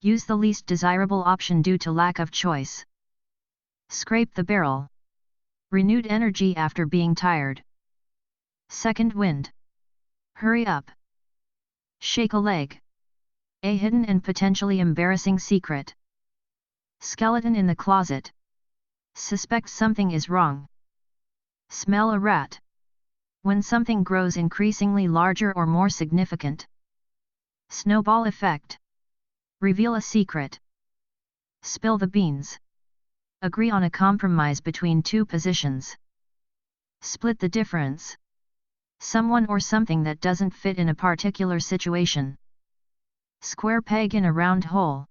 Use the least desirable option due to lack of choice. Scrape the barrel. Renewed energy after being tired. Second wind. Hurry up. Shake a leg. A hidden and potentially embarrassing secret. Skeleton in the closet. Suspect something is wrong. Smell a rat. When something grows increasingly larger or more significant. Snowball effect. Reveal a secret. Spill the beans. Agree on a compromise between two positions. Split the difference. Someone or something that doesn't fit in a particular situation. Square peg in a round hole.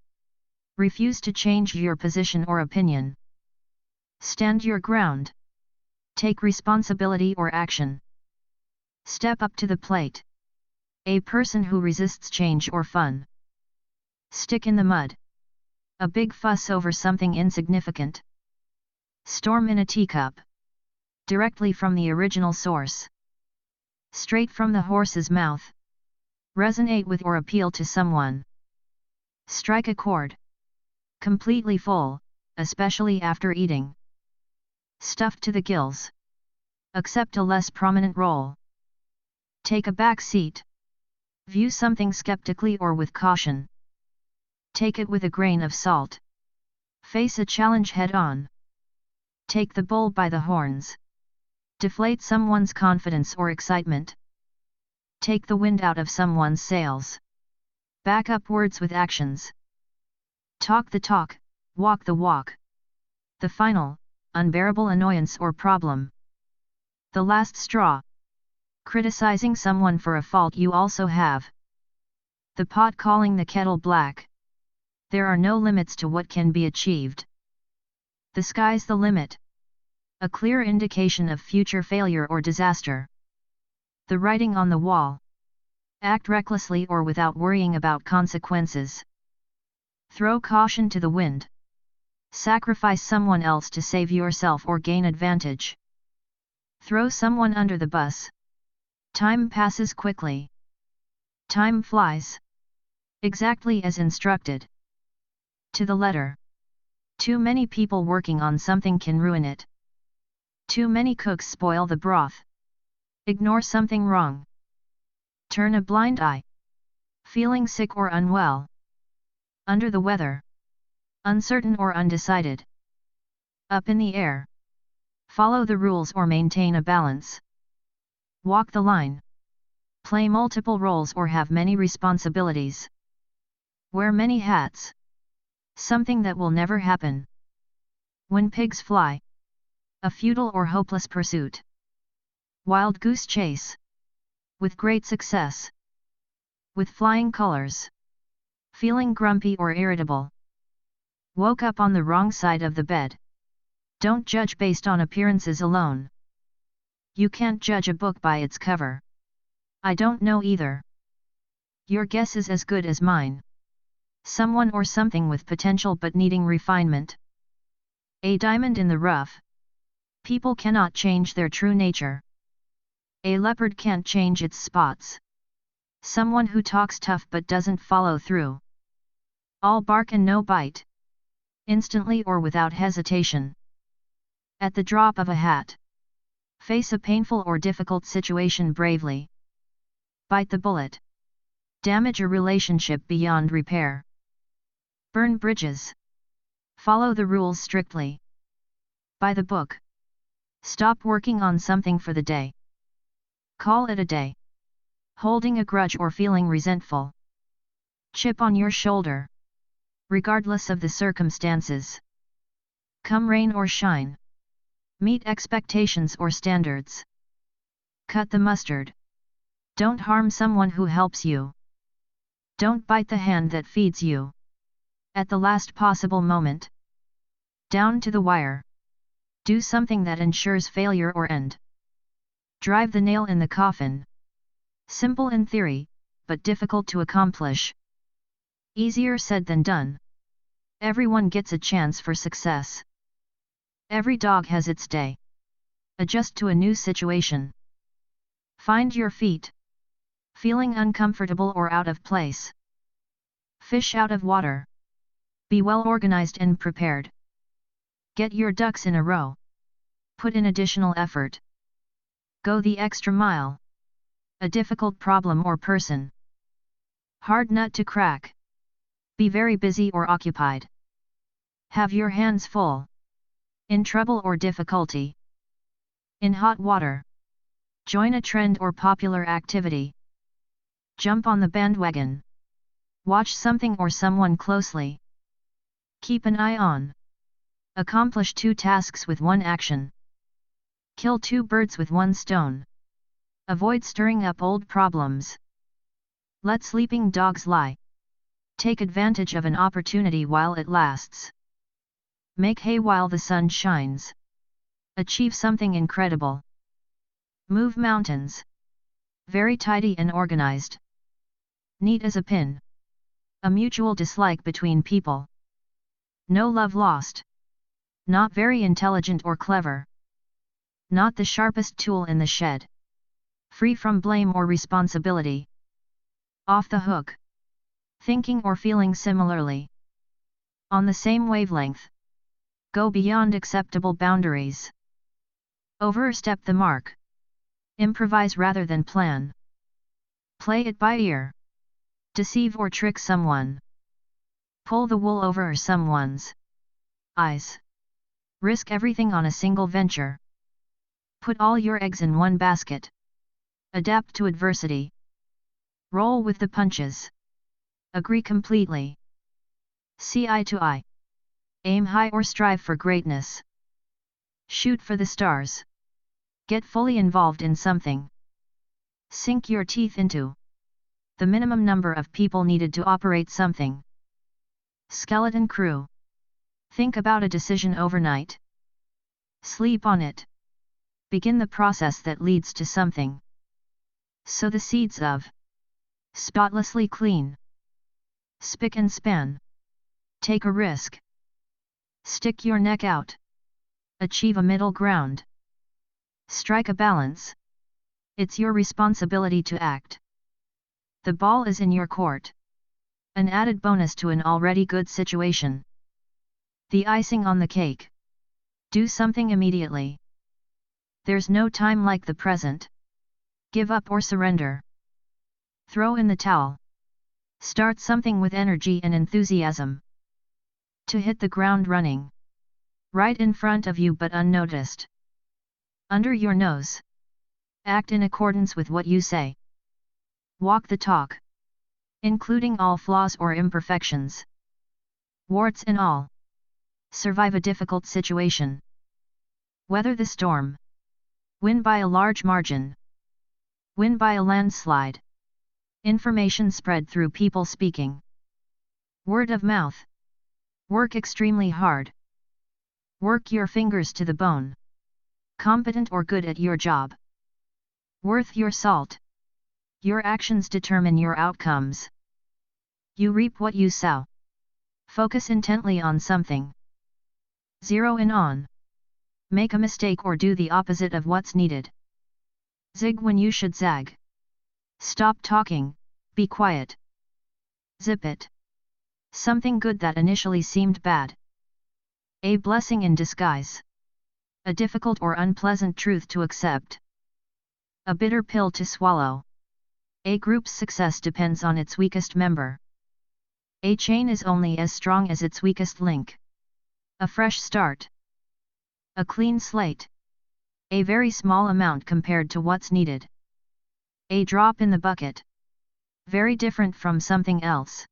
Refuse to change your position or opinion. Stand your ground. Take responsibility or action. Step up to the plate. A person who resists change or fun. Stick in the mud. A big fuss over something insignificant. Storm in a teacup. Directly from the original source. Straight from the horse's mouth. Resonate with or appeal to someone. Strike a chord. Completely full, especially after eating. Stuffed to the gills. Accept a less prominent role. Take a back seat. View something skeptically or with caution. Take it with a grain of salt. Face a challenge head-on. Take the bull by the horns. Deflate someone's confidence or excitement. Take the wind out of someone's sails. Back up words with actions. Talk the talk, walk the walk. The final, unbearable annoyance or problem. The last straw. Criticizing someone for a fault you also have. The pot calling the kettle black. There are no limits to what can be achieved. The sky's the limit. A clear indication of future failure or disaster. The writing on the wall. Act recklessly or without worrying about consequences. Throw caution to the wind. Sacrifice someone else to save yourself or gain advantage. Throw someone under the bus. Time passes quickly. Time flies. Exactly as instructed. To the letter. Too many people working on something can ruin it. Too many cooks spoil the broth. Ignore something wrong. Turn a blind eye. Feeling sick or unwell. Under the weather. Uncertain or undecided. Up in the air. Follow the rules or maintain a balance. Walk the line. Play multiple roles or have many responsibilities. Wear many hats. Something that will never happen. When pigs fly. A futile or hopeless pursuit. Wild goose chase. With great success. With flying colors. Feeling grumpy or irritable. Woke up on the wrong side of the bed. Don't judge based on appearances alone. You can't judge a book by its cover. I don't know either. Your guess is as good as mine. Someone or something with potential but needing refinement. A diamond in the rough. People cannot change their true nature. A leopard can't change its spots. Someone who talks tough but doesn't follow through. All bark and no bite. Instantly or without hesitation. At the drop of a hat. Face a painful or difficult situation bravely. Bite the bullet. Damage a relationship beyond repair. Burn bridges. Follow the rules strictly. By the book. Stop working on something for the day. Call it a day. Holding a grudge or feeling resentful. Chip on your shoulder. Regardless of the circumstances. Come rain or shine. Meet expectations or standards. Cut the mustard. Don't harm someone who helps you. Don't bite the hand that feeds you. At the last possible moment. Down to the wire. Do something that ensures failure or end. Drive the nail in the coffin. Simple in theory, but difficult to accomplish. Easier said than done. Everyone gets a chance for success. Every dog has its day. Adjust to a new situation. Find your feet. Feeling uncomfortable or out of place. Fish out of water. Be well organized and prepared. Get your ducks in a row. Put in additional effort. Go the extra mile. A difficult problem or person. Hard nut to crack. Be very busy or occupied. Have your hands full. In trouble or difficulty. In hot water. Join a trend or popular activity. Jump on the bandwagon. Watch something or someone closely. Keep an eye on. Accomplish 2 tasks with 1 action. Kill 2 birds with 1 stone. Avoid stirring up old problems. Let sleeping dogs lie. Take advantage of an opportunity while it lasts. Make hay while the sun shines. Achieve something incredible. Move mountains. Very tidy and organized. Neat as a pin. A mutual dislike between people. No love lost. Not very intelligent or clever. Not the sharpest tool in the shed. Free from blame or responsibility. Off the hook. Thinking or feeling similarly. On the same wavelength. Go beyond acceptable boundaries. Overstep the mark. Improvise rather than plan. Play it by ear. Deceive or trick someone. Pull the wool over someone's eyes. Risk everything on a single venture. Put all your eggs in one basket. Adapt to adversity. Roll with the punches. Agree completely. See eye to eye. Aim high or strive for greatness. Shoot for the stars. Get fully involved in something. Sink your teeth into the minimum number of people needed to operate something. Skeleton crew. Think about a decision overnight. Sleep on it. Begin the process that leads to something. Sow the seeds of spotlessly clean. Spick and span. Take a risk. Stick your neck out. Achieve a middle ground. Strike a balance. It's your responsibility to act. The ball is in your court. An added bonus to an already good situation. The icing on the cake. Do something immediately. There's no time like the present. Give up or surrender. Throw in the towel. Start something with energy and enthusiasm. To hit the ground running. Right in front of you but unnoticed. Under your nose. Act in accordance with what you say. Walk the talk. Including all flaws or imperfections. Warts and all. Survive a difficult situation. Weather the storm. Win by a large margin. Win by a landslide. Information spread through people speaking. Word of mouth. Work extremely hard. Work your fingers to the bone. Competent or good at your job. Worth your salt. Your actions determine your outcomes. You reap what you sow. Focus intently on something. Zero in on. Make a mistake or do the opposite of what's needed. Zig when you should zag. Stop talking, be quiet. Zip it. Something good that initially seemed bad. A blessing in disguise. A difficult or unpleasant truth to accept. A bitter pill to swallow. A group's success depends on its weakest member. A chain is only as strong as its weakest link. A fresh start. A clean slate. A very small amount compared to what's needed. A drop in the bucket. Very different from something else.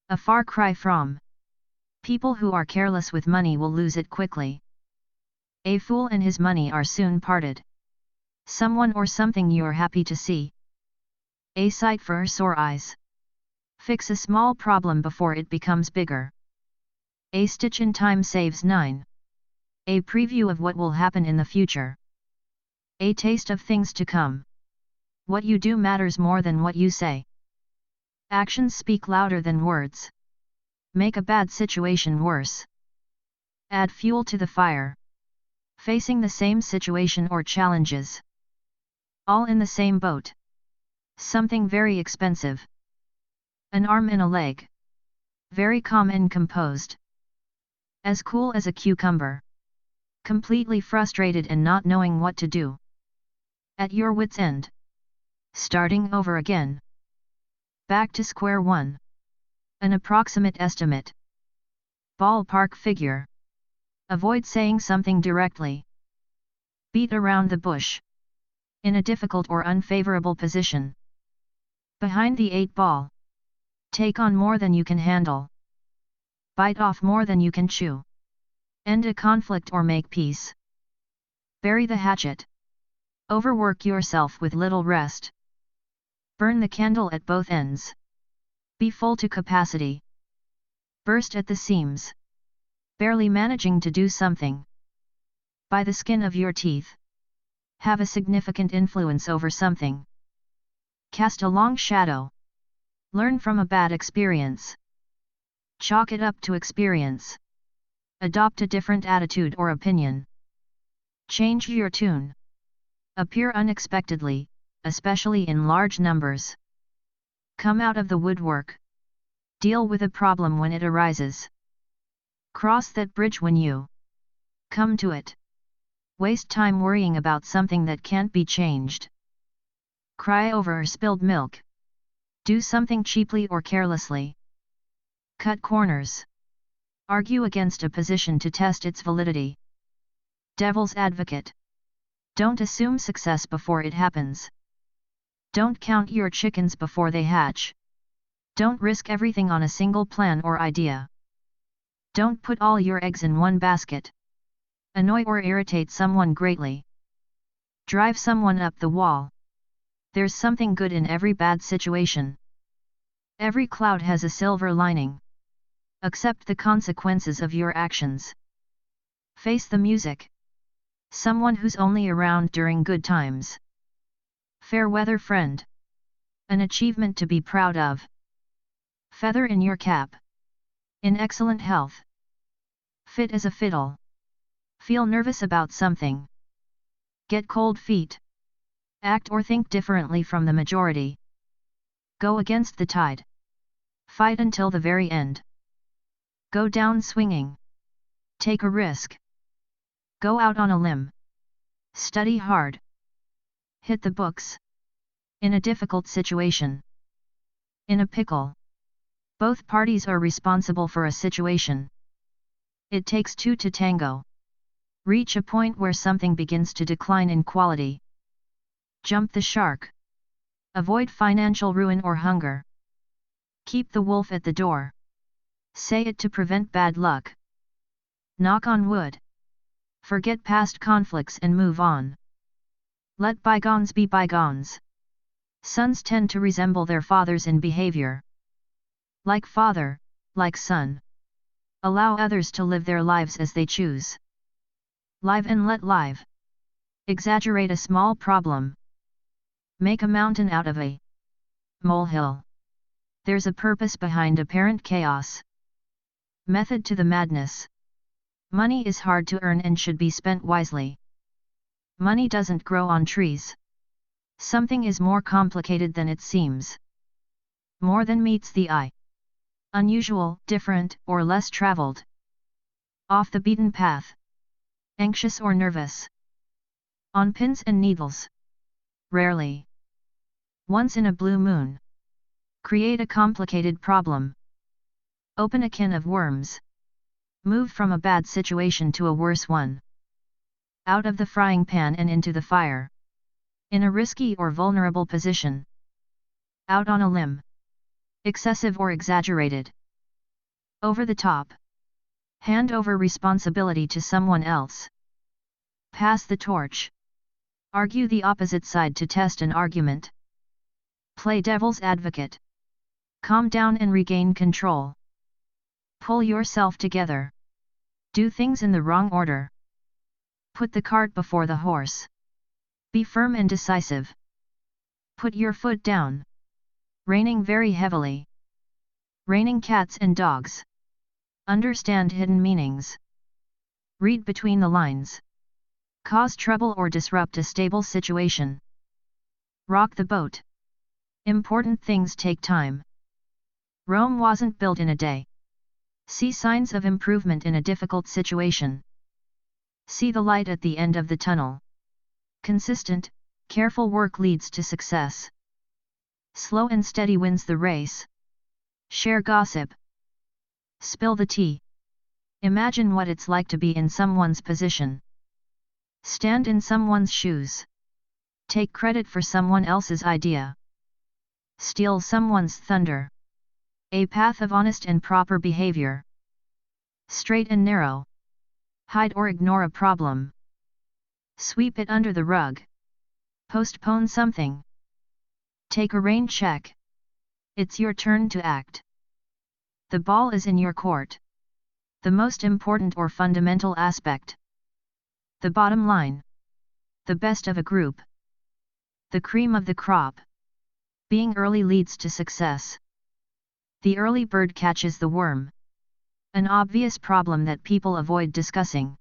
A far cry from. People who are careless with money will lose it quickly. A fool and his money are soon parted. Someone or something you're happy to see. A sight for sore eyes. Fix a small problem before it becomes bigger. A stitch in time saves 9. A preview of what will happen in the future. A taste of things to come. What you do matters more than what you say. Actions speak louder than words. Make a bad situation worse. Add fuel to the fire. Facing the same situation or challenges. All in the same boat. Something very expensive. An arm and a leg. Very calm and composed. As cool as a cucumber. Completely frustrated and not knowing what to do. At your wit's end. Starting over again. Back to square one. An approximate estimate. Ballpark figure. Avoid saying something directly. Beat around the bush. In a difficult or unfavorable position. Behind the 8 ball. Take on more than you can handle. Bite off more than you can chew. End a conflict or make peace. Bury the hatchet. Overwork yourself with little rest. Burn the candle at both ends. Be full to capacity. Burst at the seams. Barely managing to do something. By the skin of your teeth. Have a significant influence over something. Cast a long shadow. Learn from a bad experience. Chalk it up to experience. Adopt a different attitude or opinion. Change your tune. Appear unexpectedly, especially in large numbers. Come out of the woodwork. Deal with a problem when it arises. Cross that bridge when you come to it. Waste time worrying about something that can't be changed. Cry over spilled milk. Do something cheaply or carelessly. Cut corners. Argue against a position to test its validity. Devil's advocate. Don't assume success before it happens. Don't count your chickens before they hatch. Don't risk everything on a single plan or idea. Don't put all your eggs in one basket. Annoy or irritate someone greatly. Drive someone up the wall. There's something good in every bad situation. Every cloud has a silver lining. Accept the consequences of your actions. Face the music. Someone who's only around during good times. Fair weather friend. An achievement to be proud of. Feather in your cap. In excellent health. Fit as a fiddle. Feel nervous about something. Get cold feet. Act or think differently from the majority. Go against the tide. Fight until the very end. Go down swinging. Take a risk. Go out on a limb. Study hard. Hit the books. In a difficult situation. In a pickle. Both parties are responsible for a situation. It takes two to tango. Reach a point where something begins to decline in quality. Jump the shark. Avoid financial ruin or hunger. Keep the wolf at the door. Say it to prevent bad luck. Knock on wood. Forget past conflicts and move on. Let bygones be bygones. Sons tend to resemble their fathers in behavior. Like father, like son. Allow others to live their lives as they choose. Live and let live. Exaggerate a small problem. Make a mountain out of a molehill. There's a purpose behind apparent chaos. Method to the madness. Money is hard to earn and should be spent wisely. Money doesn't grow on trees. Something is more complicated than it seems. More than meets the eye. Unusual, different, or less traveled. Off the beaten path. Anxious or nervous. On pins and needles. Rarely. Once in a blue moon. Create a complicated problem. Open a can of worms. Move from a bad situation to a worse one. Out of the frying pan and into the fire. In a risky or vulnerable position. Out on a limb. Excessive or exaggerated. Over the top. Hand over responsibility to someone else. Pass the torch. Argue the opposite side to test an argument. Play devil's advocate. Calm down and regain control. Pull yourself together. Do things in the wrong order. Put the cart before the horse. Be firm and decisive. Put your foot down. Raining very heavily. Raining cats and dogs. Understand hidden meanings. Read between the lines. Cause trouble or disrupt a stable situation. Rock the boat. Important things take time. Rome wasn't built in a day. See signs of improvement in a difficult situation. See the light at the end of the tunnel. Consistent, careful work leads to success. Slow and steady wins the race. Share gossip. Spill the tea. Imagine what it's like to be in someone's position. Stand in someone's shoes. Take credit for someone else's idea. Steal someone's thunder. A path of honest and proper behavior. Straight and narrow. Hide or ignore a problem. Sweep it under the rug. Postpone something. Take a rain check. It's your turn to act. The ball is in your court. The most important or fundamental aspect. The bottom line. The best of a group. The cream of the crop. Being early leads to success. The early bird catches the worm. An obvious problem that people avoid discussing.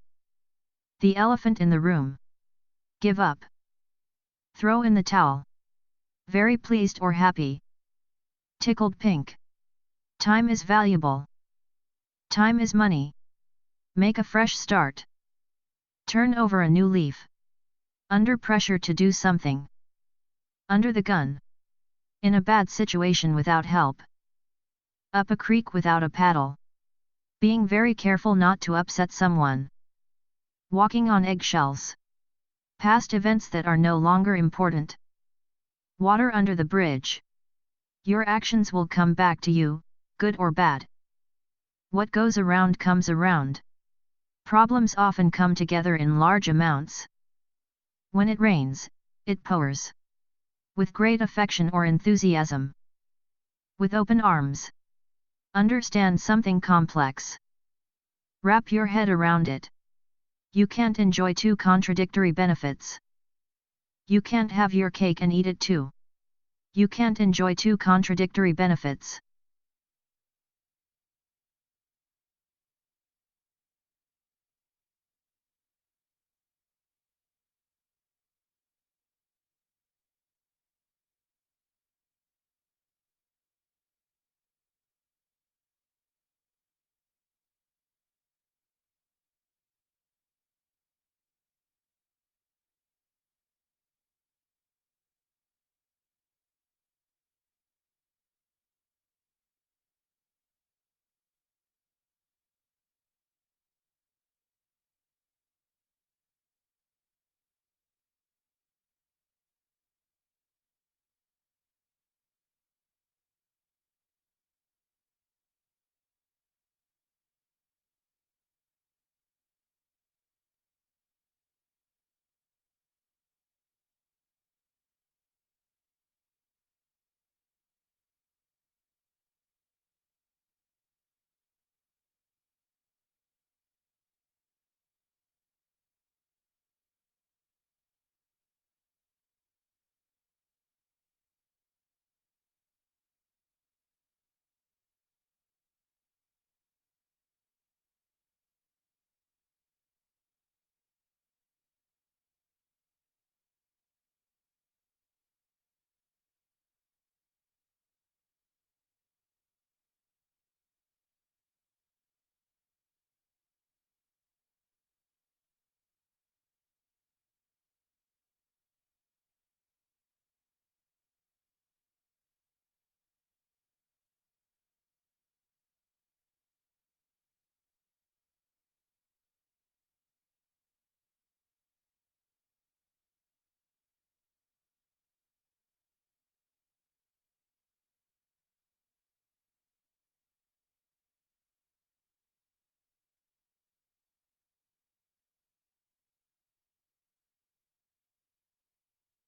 The elephant in the room. Give up. Throw in the towel. Very pleased or happy. Tickled pink. Time is valuable. Time is money. Make a fresh start. Turn over a new leaf. Under pressure to do something. Under the gun. In a bad situation without help. Up a creek without a paddle. Being very careful not to upset someone. Walking on eggshells. Past events that are no longer important. Water under the bridge. Your actions will come back to you, good or bad. What goes around comes around. Problems often come together in large amounts. When it rains, it pours. With great affection or enthusiasm. With open arms. Understand something complex. Wrap your head around it. You can't enjoy two contradictory benefits. You can't have your cake and eat it too. You can't enjoy two contradictory benefits.